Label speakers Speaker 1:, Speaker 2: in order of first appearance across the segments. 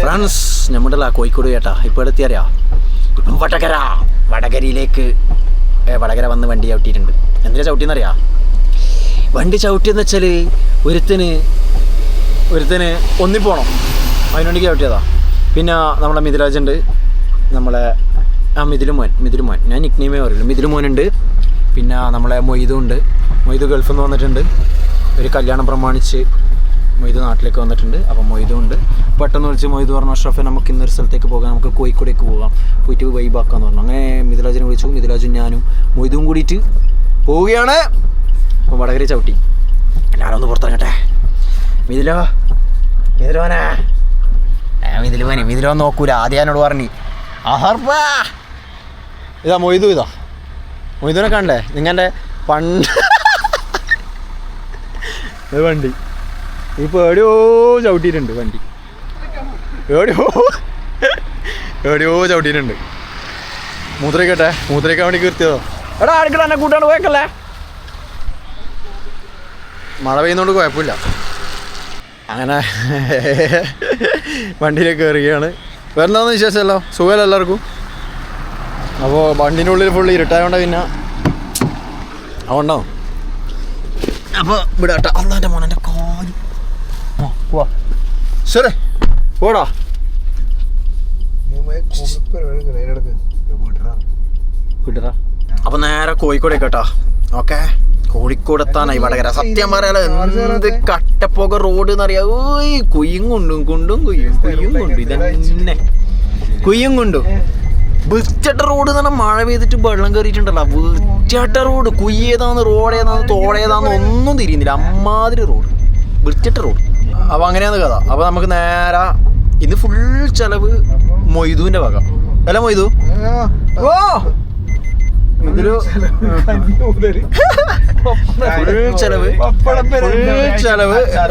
Speaker 1: Friends നമ്മുടെ കോഴിക്കോട് ചേട്ടാ ഇപ്പോൾ എടുത്തിയറിയാ ഇപ്പം വടകരയിലേക്ക് വടകര വന്ന് വണ്ടി ചവിട്ടിയിട്ടുണ്ട്. എന്തിനാ ചവിട്ടിയെന്നറിയാ? വണ്ടി ചവിട്ടിയെന്ന് വെച്ചാൽ ഒരുത്തന് ഒന്നി പോകണം, അതിനുവേണ്ടി ചവിട്ടിയതാ. പിന്നെ നമ്മളെ മിഥുരാജുണ്ട്, നമ്മളെ മിഥുലുമോൻ ഞാൻ നിക്നെയിമേ പറയില്ല, മിഥുലുമോനുണ്ട്. പിന്നെ നമ്മളെ മൊയ്തു ഗൾഫിൽ നിന്ന് വന്നിട്ടുണ്ട്. ഒരു കല്യാണം പ്രമാണിച്ച് മൊയ്തു നാട്ടിലേക്ക് വന്നിട്ടുണ്ട്. അപ്പം മൊയ്തു ഉണ്ട്. പെട്ടെന്ന് വിളിച്ച് മൊയ്തു പറഞ്ഞു, അഷ്റഫെ നമുക്ക് ഇന്നൊരു സ്ഥലത്തേക്ക് പോകാം, നമുക്ക് കോഴിക്കോടേക്ക് പോകാം, പോയിട്ട് വൈബാക്കാന്ന് പറഞ്ഞു. അങ്ങനെ മിഥുരാജിനെ വിളിച്ചു. മിഥുരാജും ഞാനും മൊയ്തും കൂടിയിട്ട് പോവുകയാണ്. അപ്പം വടകര ചവിട്ടി. എല്ലാവരും ഒന്ന് പുറത്തിറങ്ങട്ടെ. മിഥുലോ നോക്കൂല. ആദ്യം എന്നോട് പറഞ്ഞു ആഹർപ്പാ ഇതാ മൊയ്തുവിനെ കണ്ടേ നിങ്ങളുടെ പണ്ട് വണ്ടി ഇപ്പോൾ എവിടെയോ ചവിട്ടിയിട്ടുണ്ട്. വണ്ടി എവിടെയോ ചവിട്ടിയിട്ടുണ്ട്. മൂത്രയ്ക്കാൻ വേണ്ടി കീർത്തിയതോ. എടാ അടുക്കള എന്നെ കൂട്ടാണ്ട് പോയേക്കല്ലേ. മഴ പെയ്യുന്നതുകൊണ്ട് കുഴപ്പമില്ല. അങ്ങനെ വണ്ടിയിലേക്ക് കയറുകയാണ്. വേറെന്താണെന്ന് വിശേഷമല്ലോ? സുഖമല്ല എല്ലാവർക്കും? അപ്പോൾ വണ്ടീൻ്റെ ഉള്ളിൽ ഫുള്ള് ഇരുട്ടായതുകൊണ്ട് പിന്നെ അതുകൊണ്ടാവും. അപ്പോൾ ഇവിടെ കേട്ടോ. അള്ളാൻ്റെ മോനെ കാല് പോവാ. ശരി പോടാ. വിട്ടറാ. അപ്പം നേരെ കോഴിക്കോടേക്ക് കേട്ടോ. ഓക്കെ, കോഴിക്കോട് എത്താനായി വടകര. സത്യം പറയാലോ, എന്ത് കട്ടപ്പോക റോഡ് എന്നറിയാം. കുയ്യും കൊണ്ടും ഇതന്നെ കുയ്യും കൊണ്ടും. വൃത്തിട്ട റോഡ് എന്ന് പറഞ്ഞാൽ മഴ പെയ്തിട്ട് വെള്ളം കയറിയിട്ടുണ്ടല്ലോ. വൃത്തിട്ട റോഡ്. കുയ്യേതാന്ന് റോഡേതാന്ന് തോടേതാന്ന് ഒന്നും തിരിയുന്നില്ല. അമ്മാതിരി റോഡ്, വൃത്തിട്ട റോഡ്. അപ്പോൾ അങ്ങനെയാണ് കഥ. അപ്പോൾ നമുക്ക് നേരെ ഇന്ന് ഫുൾ ചെലവ് മൊയ്തുവിൻ്റെ വക. അല്ല മൊയ്തു? ഓ ചെലവ്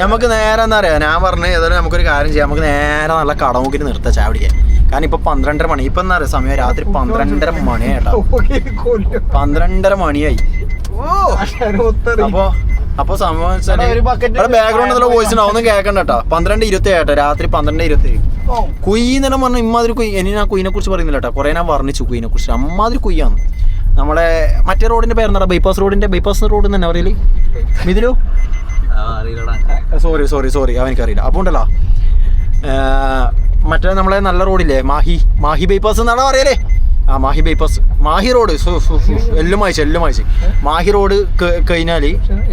Speaker 1: നമുക്ക് നേരെ എന്താ പറയാ, ഞാൻ പറഞ്ഞു ഏതായാലും നമുക്കൊരു കാര്യം ചെയ്യാം. നമുക്ക് നേരെ നല്ല കട നോക്കിയിട്ട് നിർത്താം ചായ പിടിക്കാൻ. കാരണം ഇപ്പൊ 12:30 മണി. ഇപ്പൊ എന്താ പറയാ സമയം രാത്രി 12:30 മണിയായിട്ടാ. 12:30 മണിയായി. അപ്പൊ സംഭവം വെച്ചാൽ ബാക്ക്ഗ്രൗണ്ട് എന്നുള്ള വോയിസ് ഉണ്ടാവും, ഒന്നും കേൾക്കണ്ട കേട്ടോ. 12:27 രാത്രി 12:27. കുയ്യെന്നെല്ലാം പറഞ്ഞാൽ ഇമ്മാതിരി കുയ്. ഇനി ഞാൻ കുയിനെ കുറിച്ച് പറയുന്നില്ല കേട്ടോ, കുറെ ഞാൻ വർണ്ണിച്ചു കുയിനെ കുറിച്ച്. അമ്മാതിരി കുയ്യാണ്. നമ്മളെ മറ്റേ റോഡിന്റെ പേരെന്താ? ബൈപ്പാസ് റോഡ് തന്നെ പറയല് മിഥുലു? സോറി അവനിക്കറിയില്ല. അപ്പോൾ ഉണ്ടല്ലോ മറ്റേ നമ്മളെ നല്ല റോഡില്ലേ, മാഹി ബൈപ്പാസ് എന്നാണ് പറയലേ. Mahe bypass, Mahe road. എല്ലാം വായിച്ചു. മാഹി റോഡ് കഴിഞ്ഞാല്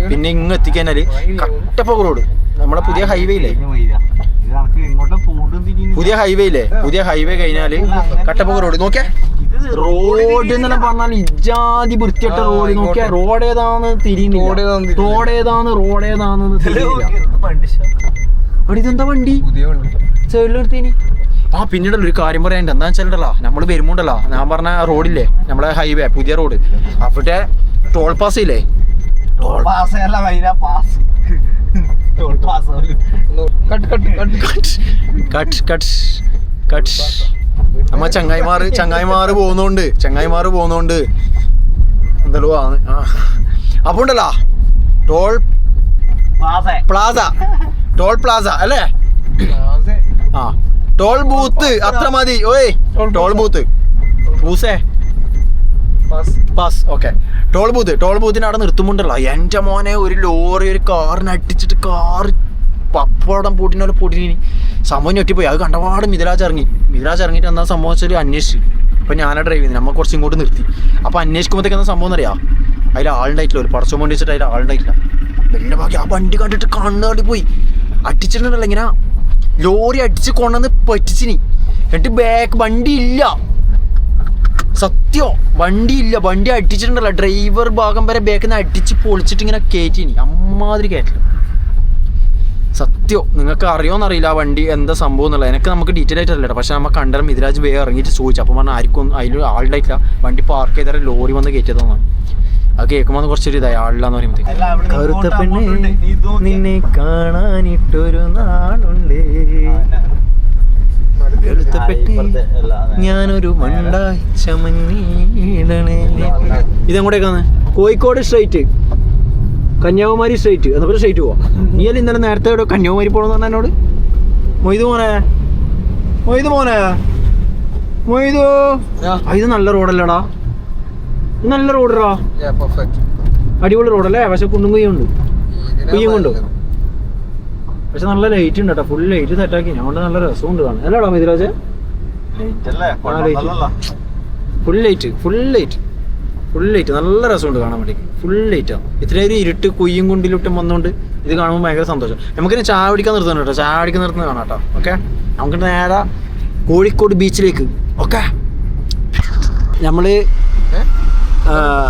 Speaker 1: പിന്നെ ഇങ്ങ് എത്തിക്കഴിഞ്ഞാല് കട്ടപ്പക റോഡ്. നമ്മുടെ പുതിയ ഹൈവേ ഇല്ലേ, പുതിയ ഹൈവേ കഴിഞ്ഞാല് കട്ടപ്പക റോഡ്. നോക്കിയാ റോഡ് എന്നെ പറഞ്ഞാൽ ഇജാതി വൃത്തിയിട്ട റോഡ്. നോക്കിയാ റോഡ് ഏതാന്ന് തിരിയുന്നില്ല. റോഡേതാന്ന് തിരിയില്ല. അവിടെ ഇതെന്താ വണ്ടി സൈഡിൽ നിർത്തിനി? പിന്നീടല്ലോ ഒരു കാര്യം പറയാനുണ്ട്. എന്താ വെച്ചാലുണ്ടല്ലോ, നമ്മൾ വരുമ്പോണ്ടല്ലോ ഞാൻ പറഞ്ഞ റോഡില്ലേ, നമ്മളെ ഹൈവേ പുതിയ റോഡ്, അവിടെ ടോൾ പാസ് ഇല്ലേ? നമ്മ ചങ്ങായിമാറ് പോകുന്നോണ്ട് എന്തല്ലോ ആണ്. അപ്പൊ ഉണ്ടല്ലോ ടോൾ പ്ലാസ അല്ലേ? ടോൾ ബൂത്ത് അത്ര മതി. Toll booth pass. Okay, toll ബൂത്തിന് അവിടെ നിർത്തുമ്പോണ്ടല്ലോ എൻ്റെ മോനെ ഒരു ലോറി ഒരു കാറിന് അടിച്ചിട്ട് കാറ് പപ്പടം പൂട്ടിനെ പൊട്ടിനി സംഭവം ഞെട്ടിപ്പോയി. അത് കണ്ടപാട് മിഥുരാജ് ഇറങ്ങിയിട്ട് എന്താ സംഭവം വെച്ചാൽ അന്വേഷിച്ചു. അപ്പം ഞാനാ ഡ്രൈവ് ചെയ്യുന്നത്. നമ്മൾ കുറച്ചും ഇങ്ങോട്ട് നിർത്തി. അപ്പോൾ അന്വേഷിക്കുമ്പോഴത്തേക്ക് എന്താ സംഭവം എന്നറിയാം, അതിൽ ആളുണ്ടായിട്ടില്ല. ഒരു പടച്ചോൻ വേണ്ടി വെച്ചിട്ട് അതിൽ ആളുണ്ടായിട്ടില്ല. വലിയ ബാക്കി ആ വണ്ടി കണ്ടിട്ട് കണ്ണാടി പോയി. അടിച്ചിട്ടുണ്ടല്ലോ ഇങ്ങനെ ലോറി അടിച്ച് കൊണ്ടുവന്ന് പറ്റിച്ചിനി. എന്നിട്ട് വണ്ടി ഇല്ല. സത്യം വണ്ടി അടിച്ചിട്ടുണ്ടല്ലോ. ഡ്രൈവർ ഭാഗം വരെ ബാക്കിൽ നിന്ന് അടിച്ച് പൊളിച്ചിട്ട് ഇങ്ങനെ കയറ്റിനി. അമ്മാതിരി കയറ്റില്ല. സത്യം നിങ്ങൾക്ക് അറിയോന്നറിയില്ല ആ വണ്ടി എന്താ സംഭവം എന്നുള്ളത്. നമുക്ക് ഡീറ്റെയിൽ ആയിട്ട് അറിയില്ല. പക്ഷെ നമ്മൾ കണ്ടരം മിഥുരാജ് വേഗം ഇറങ്ങിയിട്ട് ചോദിച്ചു. അപ്പം പറഞ്ഞാൽ ആർക്കും അതിൽ ആളുണ്ടായിട്ടില്ല. വണ്ടി പാർക്ക് ചെയ്താൽ ലോറി വന്ന് കയറ്റിയതാണ്. അത് കേൾക്കുമ്പോൾ കുറച്ചൊരു ഇതായി ആളില്ലാന്ന് പറയുമ്പോഴത്തേക്ക്. കറുത്ത പെണ്ണ് നിന്നെ കാണാനിട്ടൊരു നാളുണ്ട്, കറുത്തപ്പെട്ടി ഞാനൊരു മണ്ടായി ചമന്നീടണേ. ഇതെങ്ങോട്ടേക്കാണ്? Kozhikode straight, Kanyakumari straight. എന്നപ്പോൾ സ്ട്രൈറ്റ് പോവാം. നീ അല്ല ഇന്നലെ നേരത്തെ കന്യാകുമാരി പോകണമെന്ന് പറഞ്ഞാൽ എന്നോട് മൊയ്തു മോനെ മൊയ്ത് മോനെ മൊയ്തു ഇത് നല്ല റോഡല്ലേടാ, നല്ല റോഡാ, അടിപൊളി റോഡല്ലേ. പക്ഷെ കുണ്ടും കുയ്യുണ്ട്, കുയ്യും കൊണ്ടു. പക്ഷെ നല്ല ലൈറ്റ് ഉണ്ട് കേട്ടോ, ഫുൾ ലൈറ്റ് സെറ്റാക്കി. അതുകൊണ്ട് നല്ല രസമുണ്ട് കാണാൻ അല്ലേടാ Mithilaj? Full light full light full light നല്ല രസമുണ്ട് കാണാൻ വേണ്ടി. ഫുൾ ലൈറ്റാണ്. ഇത്രയും ഒരു ഇരുട്ട് കുയ്യും കുണ്ടിലിട്ടും വന്നുകൊണ്ട് ഇത് കാണുമ്പോൾ ഭയങ്കര സന്തോഷം. നമുക്കിനി ചായ പിടിക്കാൻ നിർത്തുന്നുണ്ട് കേട്ടോ, ചായ പിടിക്കാൻ നിർത്തുന്നത് കാണാം കേട്ടോ. ഓക്കെ, നമുക്ക് നേരെ കോഴിക്കോട് ബീച്ചിലേക്ക്. ഓക്കെ,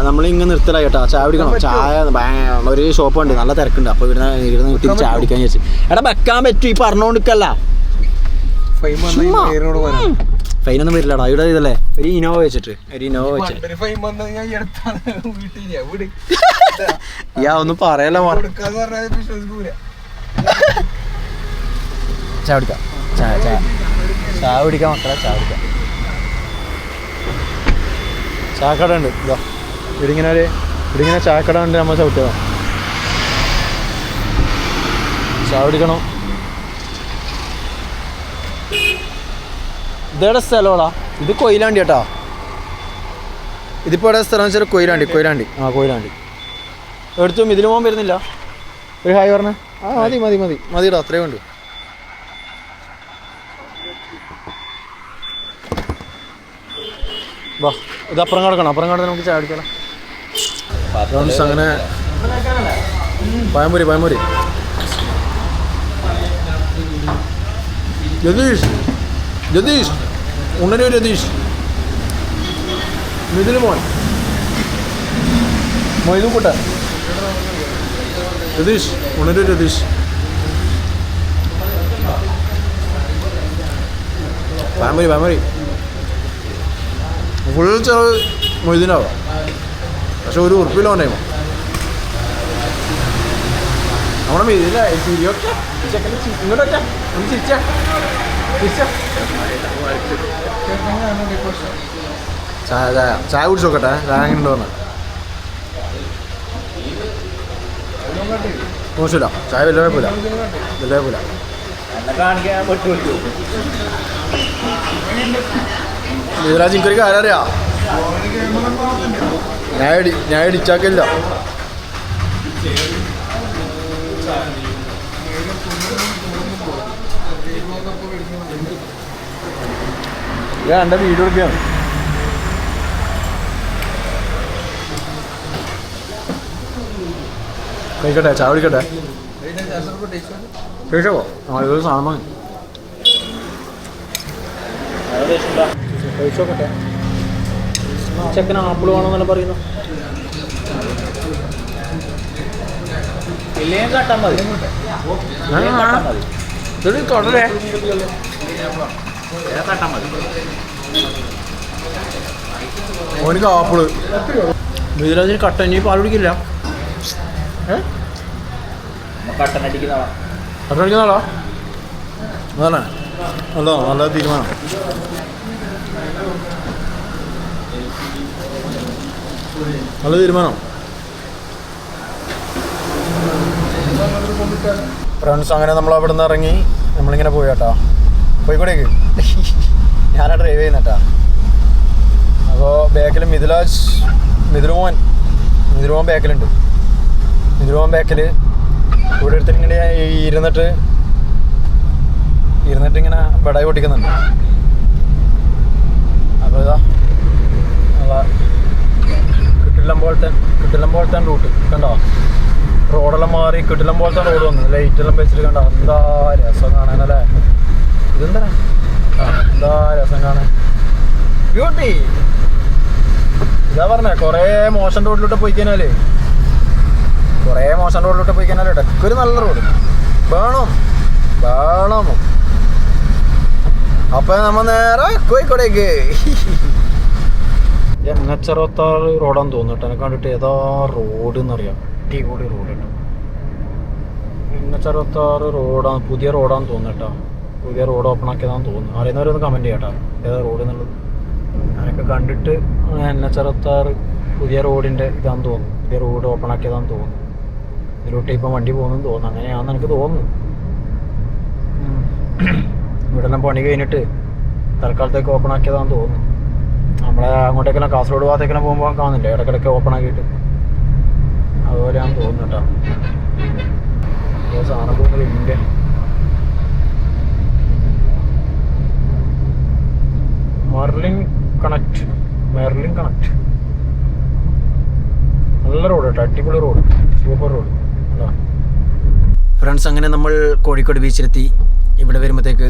Speaker 1: നമ്മളിങ്ങനെ നിർത്തലായി കേട്ടോ. ചായ പിടിക്കണം. ചായ ഒരു ഷോപ്പ് ഉണ്ട്, നല്ല തിരക്കുണ്ട്. അപ്പോൾ ഇരുന്ന് വീട്ടിൽ ചായ പിടിക്കാൻ വിചാരിച്ചു. എടാ വെക്കാൻ പറ്റും, ഈ പറഞ്ഞോണ്ടിരിക്കല്ല. ഫൈനൊന്നും വരില്ലടാ ഇവിടെ. ഇതല്ലേ ഒരു ഇനോവ വെച്ചിട്ട്, ഒരു ഇനോവ വെച്ചിട്ട് ഒന്നും പറയല്ല. ചായ പിടിക്കാം, ചായ ചായ ചായ പിടിക്കാം മക്കളെ, ചായ പിടിക്കാം. ചായക്കട ഉണ്ട് ഇതാ, ഇവിടിങ്ങനെ ചായക്കട ഉണ്ട്. നമ്മൾ ചവിട്ടിയതാ. ചായ പിടിക്കണം. ഇതേടെ സ്ഥലമാടാ, ഇത് കൊയിലാണ്ടി കേട്ടോ. ഇതിപ്പോൾ എവിടെ സ്ഥലം വെച്ചാൽ കൊയിലാണ്ടി. ആ കൊയിലാണ്ടി എടുത്തും. ഇതിന് പോകാൻ വരുന്നില്ല. ഒരു ഹായ് പറഞ്ഞേ. മതിടാ, അത്രയും ഉണ്ട്. വാ, ഇത് അപ്പുറം കിടക്കണം. അപ്പുറം കിടന്ന് നമുക്ക് ചായ അടിക്കണം. അങ്ങനെ പഴംപൊരി ജതീഷ് ഉണരൂ. രതീഷ്, മിഥുൽ മോൻ, മൊയ്തു കൂട്ട. രതീഷ് ഉണരൂ. രതീഷ് പഴംപൊരി ഫുൾ ചെലവ് മൊയ്തിനാവാം. പക്ഷെ ഒരു ഉറുപ്പിലോ ഉണ്ടായിരുന്നു നമ്മുടെ മിഥില. ചിരിയൊക്കെ ഇങ്ങോട്ടൊക്കെ ഒന്ന് ചിരിച്ച. ചായ കുടിച്ച് നോക്കട്ടെ, ചായ എങ്ങനെ ഉണ്ടോന്ന്. മോശമില്ല ചായ, വലിയ കുഴപ്പമില്ല. മിഥിലാജ് എനിക്കൊരു കാര്യം അറിയാം, ഞാൻ ഇടിച്ചാക്കില്ല. എൻ്റെ വീഡിയോ എടുക്കുകയാണ്. കഴിക്കട്ടെ, ചായ കുടിക്കട്ടെ. കഴിച്ചോ? ഇതൊരു സാധനം കഴിച്ചോക്കട്ടെ. ചെക്കന് ആപ്പിൾ വേണമെന്നല്ല പറയുന്നു. തുടരേ ഓനിക്ക് ആപ്പിള്. മിഥിലാജിന് കട്ടൻ. ഇനി പാൽ കുടിക്കില്ല. കട്ടൻ അടിക്കുന്നതാളാ. അതല്ലേ നല്ല തീരുമാനം. നല്ല തീരുമാനം. ഫ്രണ്ട്സ്, അങ്ങനെ നമ്മൾ അവിടെ നിന്ന് ഇറങ്ങി നമ്മളിങ്ങനെ പോയി കേട്ടോ, കോഴിക്കോടേക്ക്. ഞാനാ ഡ്രൈവ് ചെയ്യുന്നേട്ടാ. അപ്പോൾ ബാക്കിൽ മിഥുൽ മോൻ ബാക്കിലുണ്ട്. മിഥുൽ മോൻ ബാക്കിൽ ഇവിടെ എടുത്തിട്ട് ഇങ്ങനെ ഇരുന്നിട്ട് ഇങ്ങനെ ബടായി പൊട്ടിക്കുന്നുണ്ട്. അപ്പോൾ ഇതാ കിട്ടില്ലം പോലത്തെ റൂട്ട് കണ്ടോ. റോഡെല്ലാം മാറി കിട്ടില്ലം പോലത്തെ റോഡ് വന്നു. ലൈറ്റെല്ലാം വെച്ചിട്ട് കണ്ടോ. എന്താ രസം കാണാനല്ലേ. ഇതെന്താ രസം കാണാൻ. ബ്യൂട്ടി. ഇതാ പറഞ്ഞേ, കുറേ മോശം റോഡിലോട്ട് പോയി കഴിഞ്ഞാൽ ഇടയ്ക്കൊരു നല്ല റോഡ് വേണം. അപ്പം നമ്മൾ നേരെ കോഴിക്കോടേക്ക്. NH66 റോഡാന്ന് തോന്നുന്നു കേട്ടോ. എന്നെ കണ്ടിട്ട് ഏതാ റോഡ് എന്നറിയാം. അടിപൊളി റോഡ് കേട്ടോ. NH66 റോഡാണ്, പുതിയ റോഡാന്ന് തോന്നുന്നു കേട്ടോ. പുതിയ റോഡ് ഓപ്പൺ ആക്കിയതാന്ന് തോന്നുന്നു. അറിയുന്നവരൊന്ന് കമൻറ്റ് ചെയ്യാം കേട്ടോ, ഏതാ റോഡ് എന്നുള്ളത്. ഞാനൊക്കെ കണ്ടിട്ട് NH66 പുതിയ റോഡിൻ്റെ ഇതാന്ന് തോന്നുന്നു. പുതിയ റോഡ് ഓപ്പൺ ആക്കിയതാന്ന് തോന്നുന്നു. ഇതിലോട്ട് ഇപ്പം വണ്ടി പോകുന്നെന്ന് തോന്നുന്നു. അങ്ങനെയാണെന്ന് എനിക്ക് തോന്നുന്നു. ഇവിടെല്ലാം പണി കഴിഞ്ഞിട്ട് തൽക്കാലത്തേക്ക് ഓപ്പൺ ആക്കിയതാണെന്ന് തോന്നുന്നു. നമ്മളെ അങ്ങോട്ടേക്കെല്ലാം കാസർഗോഡ് ഭാഗത്തേക്കെല്ലാം പോകുമ്പോൾ കാണുന്നില്ലേ ഇടയ്ക്കിടയ്ക്ക് ഓപ്പൺ ആക്കിയിട്ട്, അതുപോലെയാണെന്ന് തോന്നുന്നു കേട്ടോ. സാധനം പോകുന്നത് ഇന്ത്യ മെർലിൻ കണക്ട് നല്ല റോഡ് കേട്ടോ, അടിപൊളി റോഡ്, സൂപ്പർ റോഡ്. ഫ്രണ്ട്സ്, അങ്ങനെ നമ്മൾ കോഴിക്കോട് ബീച്ചിലെത്തി. ഇവിടെ വരുമ്പോഴത്തേക്ക്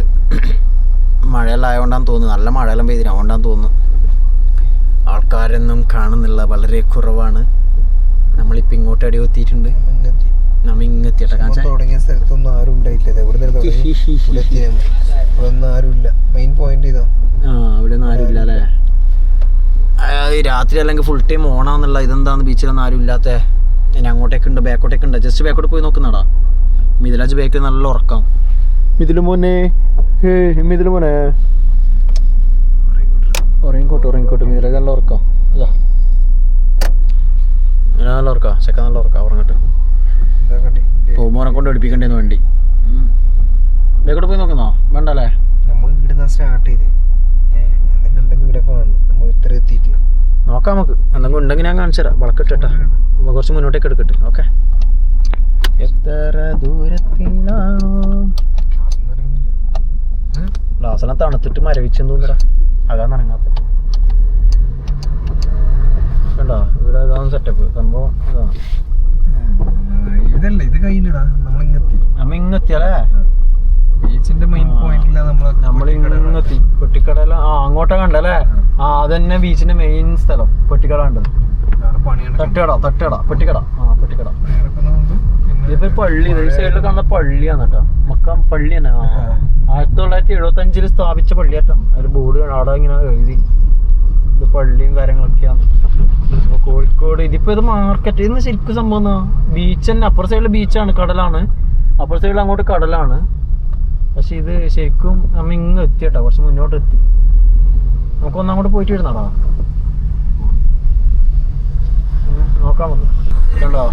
Speaker 1: മഴയെല്ലാം ആയതുകൊണ്ടാന്ന് തോന്നുന്നു, നല്ല മഴയെല്ലാം പെയ്തിന്, അതുകൊണ്ടാന്ന് തോന്നുന്നു ആൾക്കാരൊന്നും കാണുന്നില്ല, വളരെ കുറവാണ്. നമ്മളിപ്പോൾ ഇങ്ങോട്ട് അടി എത്തിയിട്ടുണ്ട്. നമ്മ ഇങ്ങെത്തിയിട്ടാ
Speaker 2: തുടങ്ങിയ സ്ഥലത്തൊന്നും ആരും ഉണ്ടായില്ല. ആരുമില്ല. മെയിൻ പോയിന്റ് ഇതാ.
Speaker 1: ഇവിടെ ഒന്നും ആരും ഇല്ല അല്ലേ? രാത്രി അല്ലെങ്കിൽ ഫുൾ ടൈം ഓണാന്നുള്ള ഇതെന്താന്ന് ബീച്ചിലൊന്നും ആരും ഇല്ലാത്ത. ഇനി അങ്ങോട്ടേക്ക് ഉണ്ട്, ബാക്കോട്ടേക്ക് ഉണ്ട്. ജസ്റ്റ് ബാക്കോട്ട് പോയി നോക്കുന്നടാ. മിഥിലാജ് ബാക്കിൽ നല്ല ഉറക്കാം. മിഥില് മോനെ ഉറങ്ങിക്കോട്ട്. മിഥിലാജ് നല്ല ഉറക്കാം. അതാ നല്ല ഉറക്കാം, ചെക്ക നല്ല ഉറക്കാം. ഉറങ്ങട്ടെ. മോനെ കൊണ്ട് എടുപ്പിക്കണ്ടേന്ന് വേണ്ടി ബാക്കോട്ട് പോയി നോക്കുന്നോ? വേണ്ട അല്ലേ?
Speaker 2: നമ്മൾ ഇവിടുന്ന് സ്റ്റാർട്ട് ചെയ്ത്
Speaker 1: നോക്കാം നമുക്ക്. എന്തെങ്കിലും ഉണ്ടെങ്കിൽ ഞാൻ കാണിച്ചു തരാം. വളക്കിട്ടാ നമ്മൾ കുറച്ച് മുന്നോട്ടേക്ക് എടുക്കട്ടെ. ഓക്കെ, എത്ര ദൂരത്തിലാണോ ഗ്ലാസെല്ലാം തണുത്തിട്ട് മരവിച്ചെന്ന് തോന്നിടാ. അതാണ് ഇറങ്ങാത്ത കണ്ടോ? ഇവിടെ ഇതാണ് സെറ്റപ്പ്. സംഭവം ഇതാണ്.
Speaker 2: ഇതല്ല, ഇത് കഴിഞ്ഞിടാ.
Speaker 1: നമ്മ ഇങ്ങെത്തിയല്ലേ
Speaker 2: ബീച്ചിന്റെ മെയിൻ പോയിന്റിലാ
Speaker 1: നമ്മൾ ഇങ്ങെത്തി. പെട്ടിക്കടല അങ്ങോട്ടാ കണ്ടല്ലേ? അതന്നെ ബീച്ചിന്റെ മെയിൻ സ്ഥലം. പെട്ടിക്കട കണ്ടത്. തട്ടുകട പെട്ടിക്കട. പെട്ടിക്കട. ഇതിപ്പോ പള്ളി, ഈ സൈഡിൽ കാണുന്ന പള്ളിയാണ് കേട്ടോ. മക്ക പള്ളി തന്നെ. 1975 സ്ഥാപിച്ച പള്ളിയായിട്ടാണ്. അതിൽ ബോർഡ് അവിടെ ഇങ്ങനെ എഴുതി ഇത് പള്ളിയും കാര്യങ്ങളൊക്കെയാണ്. അപ്പൊ കോഴിക്കോട് ഇതിപ്പോ ഇത് മാർക്കറ്റ്. ഇന്ന് ശരിക്കും സംഭവം എന്നാ, ബീച്ച് തന്നെ. അപ്പുറ സൈഡിൽ ബീച്ചാണ്, കടലാണ്. അപ്പുറ സൈഡിൽ അങ്ങോട്ട് കടലാണ്. പക്ഷെ ഇത് ശരിക്കും നമ്മ ഇങ്ങ് എത്തി കേട്ടോ, കുറച്ച് മുന്നോട്ട് എത്തി. നമുക്ക് ഒന്നങ്ങോട്ട് പോയിട്ട് വരുന്നടാ. നോക്കാം നമുക്ക്. കണ്ടോ,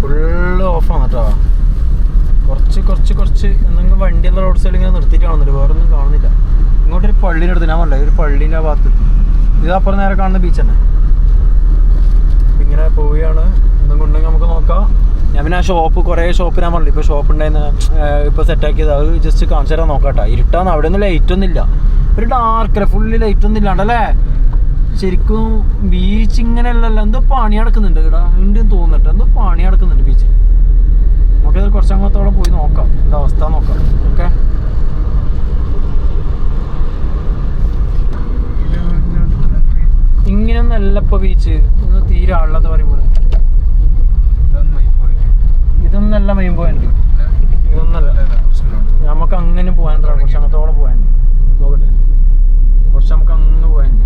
Speaker 1: ഫുള്ള് ഓഫാണ് കേട്ടോ. കുറച്ച് എന്തെങ്കിലും വണ്ടിയുള്ള റോഡ് സൈഡിൽ ഇങ്ങനെ നിർത്തിയിട്ട് കാണുന്നില്ല, വേറെ ഒന്നും കാണുന്നില്ല. ഇങ്ങോട്ടൊരു പള്ളീൻ്റെ അടുത്ത് ഞാൻ പറഞ്ഞില്ല, ഒരു പള്ളീൻ്റെ ആ ഭാഗത്ത്. ഇത് അപ്പുറം നേരെ കാണുന്ന ബീച്ച് തന്നെ. ഇങ്ങനെ പോവുകയാണ്. എന്തെങ്കിലും ഉണ്ടെങ്കിൽ നമുക്ക് നോക്കാം. ഞാൻ പിന്നെ ആ ഷോപ്പ്, കുറേ ഷോപ്പ് ഞാൻ പറഞ്ഞില്ല, ഇപ്പോൾ ഷോപ്പ് ഉണ്ടായിരുന്ന ഇപ്പോൾ സെറ്റാക്കിയത്. അത് ജസ്റ്റ് കാണിച്ചു തരാൻ നോക്കാട്ടോ. ഇരുട്ടാന്ന്. അവിടെ ഒന്നും ലൈറ്റ് ഒന്നും ഇല്ല, ഒരു ഡാർക്കല്ല, ഫുള്ള് ലൈറ്റ് ഒന്നും ഇല്ലാണ്ടല്ലേ. ശരിക്കും ബീച്ച് ഇങ്ങനെയല്ലല്ലോ, എന്തോ പണി നടക്കുന്നുണ്ട് ഇവിടെ ഉണ്ട് തോന്നിട്ട്. എന്തോ പണി നടക്കുന്നുണ്ട് ബീച്ച്. നമുക്കത് കുറച്ചങ്ങോട്ടോളം പോയി നോക്കാം, എൻ്റെ അവസ്ഥ നോക്കാം. ഓക്കെ, ഇങ്ങനെയൊന്നും അല്ല ഇപ്പോൾ ബീച്ച്. ഒന്ന് തീരെ ആളില്ലാത്ത പറയുമ്പോൾ ഇതൊന്നല്ല മെയിൻ പോയിന്റ്. ഇതൊന്നല്ല. നമുക്ക് അങ്ങനെ പോകാനുണ്ട്, കുറച്ച് അങ്ങോട്ടോളം പോകാനുണ്ട്. നോക്കട്ടെ, കുറച്ച് നമുക്ക് അങ്ങ് പോകാനുണ്ട്.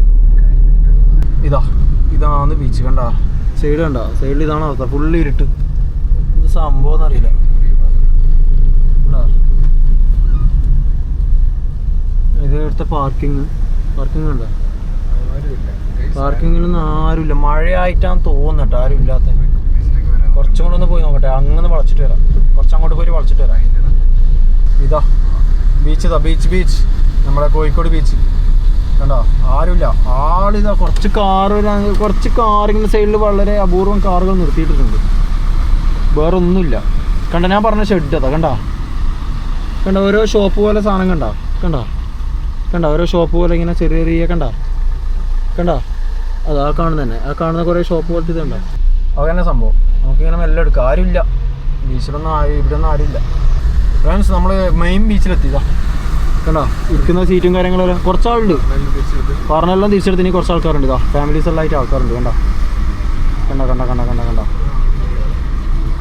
Speaker 1: ഇതാണ് ബീച്ച്. കണ്ട സൈഡ്, കണ്ട സൈഡിൽ ഇതാണ് അവസ്ഥ. ഫുള്ള് ഇരുട്ട്. ഇത് സംഭവം എന്നറിയില്ല. ഇത് ഇവിടുത്തെ പാർക്കിങ് കണ്ട. പാർക്കിങ്ങിലൊന്നും ആരുമില്ല. മഴയായിട്ടാന്ന് തോന്നട്ടെ ആരും ഇല്ലാത്ത. കുറച്ചും കൂടെ ഒന്ന് പോയി നോക്കട്ടെ. അങ്ങനെ വളച്ചിട്ട് വരാം. കുറച്ചങ്ങോട്ട് പോയി വളച്ചിട്ട് വരാം. ഇതാ ബീച്ച് നമ്മുടെ കോഴിക്കോട് ബീച്ച്. കണ്ടോ, ആരുമില്ല. ആളിതാ. കുറച്ച് കാറിങ്ങനെ സൈഡിൽ വളരെ അപൂർവം കാറുകൾ നിർത്തിയിട്ടുണ്ട്. വേറെ ഒന്നുമില്ല. കണ്ട, ഞാൻ പറഞ്ഞ ഷെഡ് അതാ. കണ്ട ഓരോ ഷോപ്പ് പോലെ സാധനം കണ്ട ഓരോ ഷോപ്പ് പോലെ ഇങ്ങനെ ചെറിയ കണ്ട അതാ കാണുന്നത് തന്നെ. ആ കാണുന്ന കുറേ ഷോപ്പ് പോലത്തെ ഇതുണ്ടോ. അതന്നെ സംഭവം. നമുക്കിങ്ങനെ മെല്ലെ എടുക്കാം. ആരുമില്ല ബീച്ചിലൊന്നും. ഇവിടെ ഒന്നും ആരുമില്ല. ഫ്രണ്ട്സ്, നമ്മൾ മെയിൻ ബീച്ചിലെത്തിയതാ. കണ്ടോ, ഇരിക്കുന്ന സീറ്റും കാര്യങ്ങളെല്ലാം. കുറച്ചാളുണ്ട്. പറഞ്ഞെല്ലാം തിരിച്ചെടുത്ത് ഇനി കുറച്ച് ആൾക്കാരുണ്ട്. ഇതാ ഫാമിലീസ് എല്ലാം ആയിട്ട് ആൾക്കാരുണ്ട്.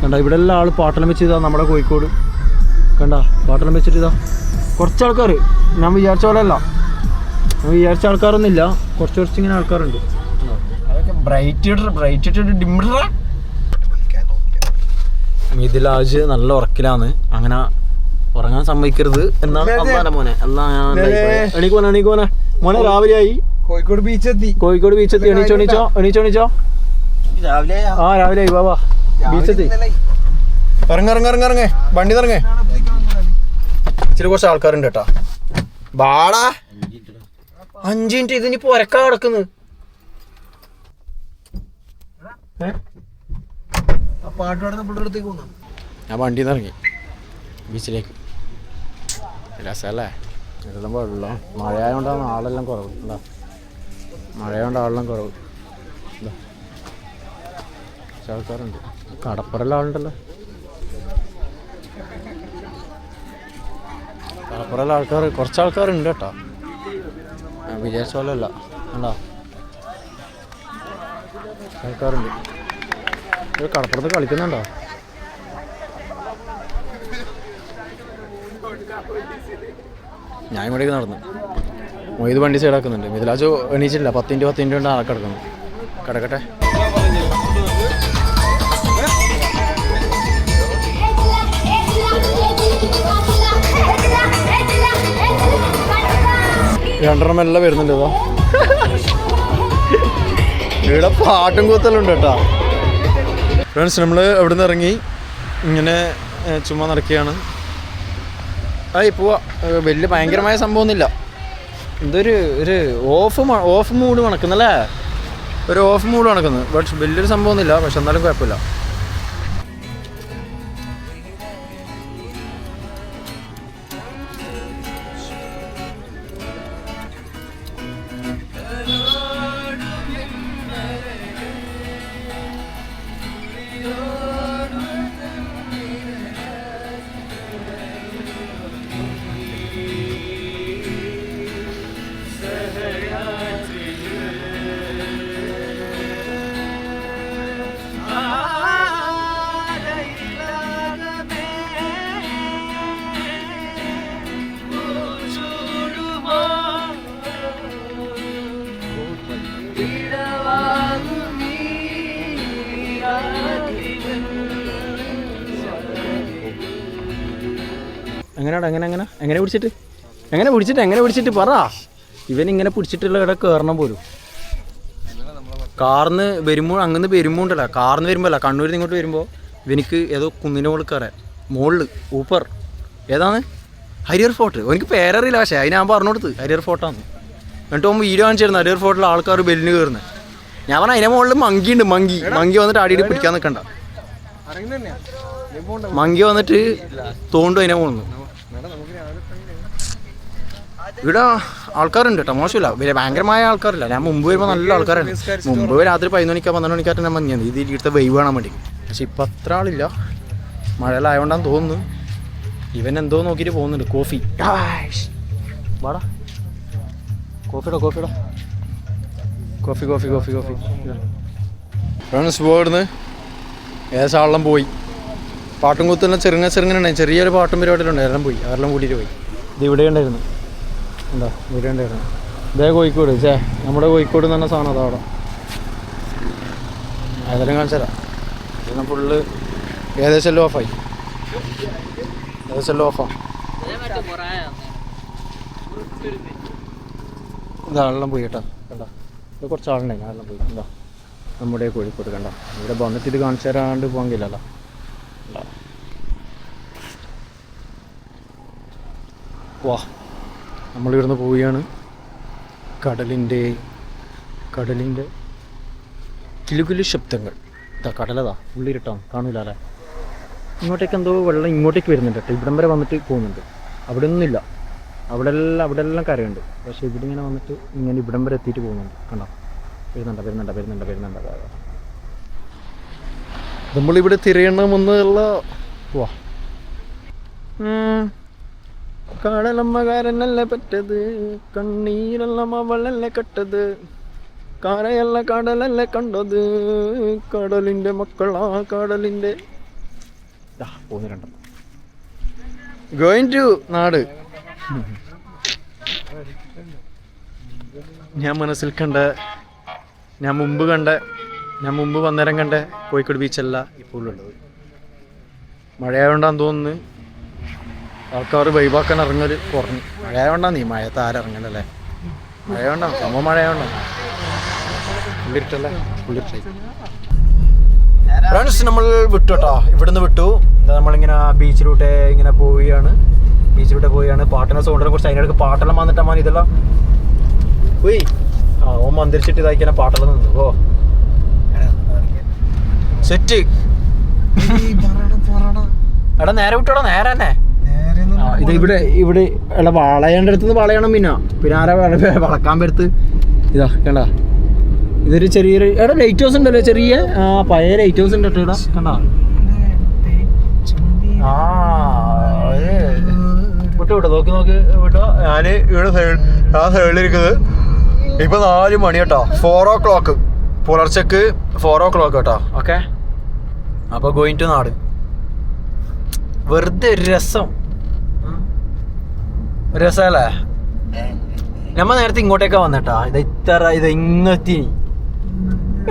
Speaker 1: കണ്ട ഇവിടെ എല്ലാം ആൾ പാട്ടെല്ലാം വെച്ചിതാ. നമ്മുടെ കോഴിക്കോട് കണ്ട പാട്ടെല്ലാം വെച്ചിട്ട് ഇതാ കുറച്ച് ആൾക്കാർ. ഞാൻ വിചാരിച്ച പോലെ അല്ല, ഞാൻ വിചാരിച്ച ആൾക്കാരൊന്നുമില്ല. കുറച്ച് ഇങ്ങനെ ആൾക്കാരുണ്ട്. മിഥിലാജ് നല്ല ഉറക്കിലാന്ന്. അങ്ങനെ ഉറങ്ങാൻ സമ്മതിക്കരുത് എന്നാണ് അമ്മാന്റെ മോനെ. എണീക്കോനെ മോനെ. രാവിലെ ആയി.
Speaker 2: കോഴിക്കോട് ബീച്ചെത്തി.
Speaker 1: എണീച്ചോ. രാവിലെ ആയി. വാ ബീച്ചെത്തി. ഇറങ്ങ വണ്ടി ഇറങ്ങേ. ഇച്ചിരി കുറച്ച് ആൾക്കാരുണ്ട് കേട്ടോ. ബാടാ 5 മിനിറ്റ് ഇതിനി പൊരക്കാ കിടക്കുന്നു. ഞാൻ വണ്ടിയിൽ നിന്ന് ഇറങ്ങി ബീച്ചിലേക്ക്. രസമല്ലേ? എല്ലാം വെള്ളം മഴയായതുകൊണ്ടാണ് ആളെല്ലാം കുറവ്. എന്താ മഴയായതുകൊണ്ട് ആളെല്ലാം കുറവ്. എന്താ ആൾക്കാരുണ്ട്. കടപ്പുറല്ല ആളുണ്ടല്ലോ. കടപ്പുറല്ല ആൾക്കാർ കുറച്ച് ആൾക്കാരുണ്ട് കേട്ടോ. ഞാൻ വിചാരിച്ച പോലെ അല്ല. എന്താ ആൾക്കാരുണ്ട്. കടപ്പുറത്ത് കളിക്കുന്നുണ്ടോ? ഞാൻ ഇവിടേക്ക് നടന്നു. മൊയ്ത് വണ്ടി സൈഡാക്കുന്നുണ്ട്. മിഥിലാജ് എണീച്ചില്ല. 10 മിനിറ്റ് കൊണ്ട് ആളെ കിടക്കുന്നു. കിടക്കട്ടെ. രണ്ടെണ്ണം എല്ലാം വരുന്നുണ്ട്. ഇതോ ഇവിടെ പാട്ടും കൂത്തലുണ്ട് കേട്ടോ. ഫ്രണ്ട്സ്, നമ്മൾ അവിടെ നിന്ന് ഇറങ്ങി ഇങ്ങനെ ചുമ്മാ നടക്കുകയാണ്. പോവാ. വലിയ ഭയങ്കരമായ സംഭവമൊന്നുമില്ല. എന്തൊരു ഓഫ് മൂഡ് നടക്കുന്നല്ലേ? ഒരു ഓഫ് മൂഡ് നടക്കുന്നത്. ബട്ട് വലിയൊരു സംഭവമൊന്നുമില്ല. പക്ഷെ എന്നാലും കുഴപ്പമില്ല. എങ്ങനെ പിടിച്ചിട്ട് പറ. ഇവനിങ്ങനെ പിടിച്ചിട്ടുള്ള ഇവിടെ കയറണം പോലും. കാറിന്ന് വരുമ്പോൾ അങ്ങനെ വരുമ്പോൾ ഉണ്ടല്ലോ, കാറിന്ന് വരുമ്പോൾ അല്ല, കണ്ണൂരിൽ നിന്ന് ഇങ്ങോട്ട് വരുമ്പോൾ ഇവനിക്ക് ഏതോ കുന്നിൻ്റെ മുകളിൽ കയറാൻ. മുകളിൽ ഊപ്പർ ഏതാണ്? ഹരിയർ ഫോർട്ട്. എനിക്ക് പേരറിയില്ല. പക്ഷേ അതിന് ഞാൻ പറഞ്ഞു കൊടുത്ത് ഹരിയർ ഫോർട്ടാണ്. എന്നിട്ട് പോകുമ്പോൾ വീഡിയോ കാണിച്ചിരുന്നു ഹരിയർ ഫോർട്ടിൽ ആൾക്കാർ ബെല്ലിന് കയറുന്നത്. ഞാൻ പറഞ്ഞാൽ അതിൻ്റെ മുകളിൽ മങ്കിയുണ്ട്. മങ്കി വന്നിട്ട് അടിയിൽ പിടിക്കാൻ നിൽക്കണ്ട. മങ്കി വന്നിട്ട് തോണ്ടും അതിനെ പോകുന്നു. ഇവിടെ ആൾക്കാരുണ്ട് കേട്ടോ, മോശമില്ല. ഭയങ്കരമായ ആൾക്കാരില്ല. ഞാൻ മുമ്പ് വരുമ്പോൾ നല്ല ആൾക്കാരാണ്. മുമ്പ് രാത്രി 11 മണിക്കോ 12 മണിക്കായിട്ട് ഞാൻ മഞ്ഞാണ് ഇത് ഇവിടുത്തെ വൈവ് കാണാൻ വേണ്ടി. പക്ഷെ ഇപ്പം അത്ര ആളില്ല. മഴയിലായതുകൊണ്ടാന്ന് തോന്നുന്നു. ഇവൻ എന്തോ നോക്കിയിട്ട് പോകുന്നുണ്ട്. കോഫി വാടാ, കോഫിടോ കോഫി. ഫ്രണ്ട്സ് പോയിടുന്ന് ഏകദേശം ആളെല്ലാം പോയി. പാട്ടും കൂത്തെല്ലാം ചെറുങ്ങനെ ചെറിയൊരു പാട്ടും പരിപാടിയിലുണ്ട്. എല്ലാം പോയി. അവരെല്ലാം കൂട്ടിയിട്ട് പോയി. ഇത് ഇവിടെ ഉണ്ടായിരുന്നു. എന്താ ഇവിടെ ഉണ്ടായിരുന്നു. ഇതേ കോഴിക്കോട്. നമ്മുടെ കോഴിക്കോട് എന്ന് പറഞ്ഞ സാധനം അതാ അവിടെ. ഏതെല്ലാം കാണിച്ചു തരാം. ഇതിനെ ഫുള്ള് ഏകദേശം ഓഫായി. ഓഫാണ്. ഇതാളെല്ലാം പോയി കേട്ടോ. കണ്ടോ, ഇത് കുറച്ച് ആളുണ്ടായി. ആളെല്ലാം പോയി. എന്താ നമ്മുടെ കോഴിക്കോട് കണ്ട. ഇവിടെ വന്നിട്ട് ഇത് കാണിച്ചു തരാണ്ട് പോകാൻ കഴിയില്ലല്ലോ. വാ, നമ്മളിവിടുന്ന് പോവുകയാണ്. കടലിൻ്റെ കിലുകിലു ശബ്ദങ്ങൾ. ഇതാ കടലതാ, ഉള്ളിരിട്ടാണ്, കാണില്ല അല്ലേ? ഇങ്ങോട്ടേക്ക് എന്തോ വെള്ളം ഇങ്ങോട്ടേക്ക് വരുന്നുണ്ട് കേട്ടോ. ഇവിടം വരെ വന്നിട്ട് പോകുന്നുണ്ട്. അവിടെ ഒന്നുമില്ല. അവിടെ എല്ലാം കരയുണ്ട്. പക്ഷേ ഇവിടെ ഇങ്ങനെ വന്നിട്ട് ഇങ്ങനെ ഇവിടം വരെ എത്തിയിട്ട് പോകുന്നുണ്ട്. കണ്ടോ, വരുന്നുണ്ട്. നമ്മളിവിടെ തിരയണമെന്നുള്ള വാ. കടലമ്മകാരനല്ലേ പറ്റത്, കണ്ണീരെല്ലാം അവളല്ലേ കട്ടത്, കരയല്ല കടലല്ലേ കണ്ടത്, കടലിൻ്റെ മക്കളാ കടലിൻ്റെ. പോന്നിരണ്ട ഗോയിങ് ടു നാട്. ഞാൻ മനസ്സിൽ കണ്ട, ഞാൻ മുമ്പ് വന്നേരം കണ്ട കോഴിക്കോട് ബീച്ചല്ല ഇപ്പോൾ ഉള്ളത്. മഴയായതുകൊണ്ടാന്ന് തോന്നുന്നു ആൾക്കാർ വൈബാക്കാൻ ഇറങ്ങൽ കുറഞ്ഞു. മഴയായതുകൊണ്ടാണ്. നീ മഴയത്ത് ആരിറങ്ങലല്ലേ? മഴയായതുകൊണ്ടാണ്, സംഭവം മഴയായതുകൊണ്ടാണ്. ഫ്രണ്ട്സ്, നമ്മൾ വിട്ടു കേട്ടോ. ഇവിടുന്ന് വിട്ടു. നമ്മളിങ്ങനെ ബീച്ചിലൂടെ ഇങ്ങനെ പോവുകയാണ്. ബീച്ചിലൂടെ പോയാണ് പാട്ടിനെ സൗണ്ടിനെ കുറിച്ച് അതിനിടയ്ക്ക് പാട്ടെല്ലാം വന്നിട്ടാ മോൻ ഇതെല്ലാം പോയി ഓൻ മന്ദിരിച്ചിട്ട് ഇതാക്കിയാൽ പാട്ടെല്ലാം നിന്നു ഓ സെറ്റ് എടാ നേരെ വിട്ടോടാ നേരെ തന്നെ ഇത് ഇവിടെ അല്ല വളയേണ്ട അടുത്തുനിന്ന് വളയണം പിന്നെ ആരാ വളക്കാൻ പറ്റത്ത് ഇതാ കണ്ട ഇതൊരു ചെറിയൊരു എടാ ലൈറ്റ് ഹൗസ് ഉണ്ടല്ലോ ചെറിയ പഴയ ലൈറ്റ് ഹൗസ് ഉണ്ട് കേട്ടോ ഇവിടെ കണ്ട വിട്ടോ നോക്കി വിട്ടോ ഞാന് ഇവിടെ സൈഡിലിരിക്കുന്നത് ഇപ്പൊ 4 മണി കേട്ടോ 4 o'clock പുലർച്ചക്ക് 4 o'clock കേട്ടോ ഓക്കെ അപ്പൊ ഗോയിങ് ടു നാട് വെറുതെ രസല്ലേ നമ്മ നേരത്തെ ഇങ്ങോട്ടേക്കാ വന്നേട്ടാ ഇത് ഇങ്ങെത്തി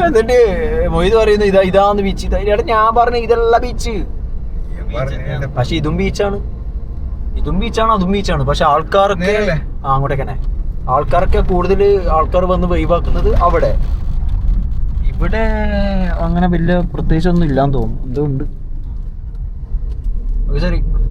Speaker 1: എന്നിട്ട് മൊയ്ത് പറയുന്നു ഇതാന്ന് ബീച്ച് എടാ ഞാൻ പറഞ്ഞ ഇതല്ല ബീച്ച് പക്ഷെ ഇതും ബീച്ചാണ് അതും ബീച്ചാണ് പക്ഷെ ആൾക്കാരൊക്കെ അങ്ങോട്ടേക്ക് തന്നെ ആൾക്കാരൊക്കെ കൂടുതൽ ആൾക്കാർ വന്ന് വൈവാക്കുന്നത് അവിടെ ഇവിടെ അങ്ങനെ വലിയ പ്രത്യേകിച്ചൊന്നും ഇല്ലാന്ന് തോന്നുന്നു എന്തോ ഉണ്ട് ശരി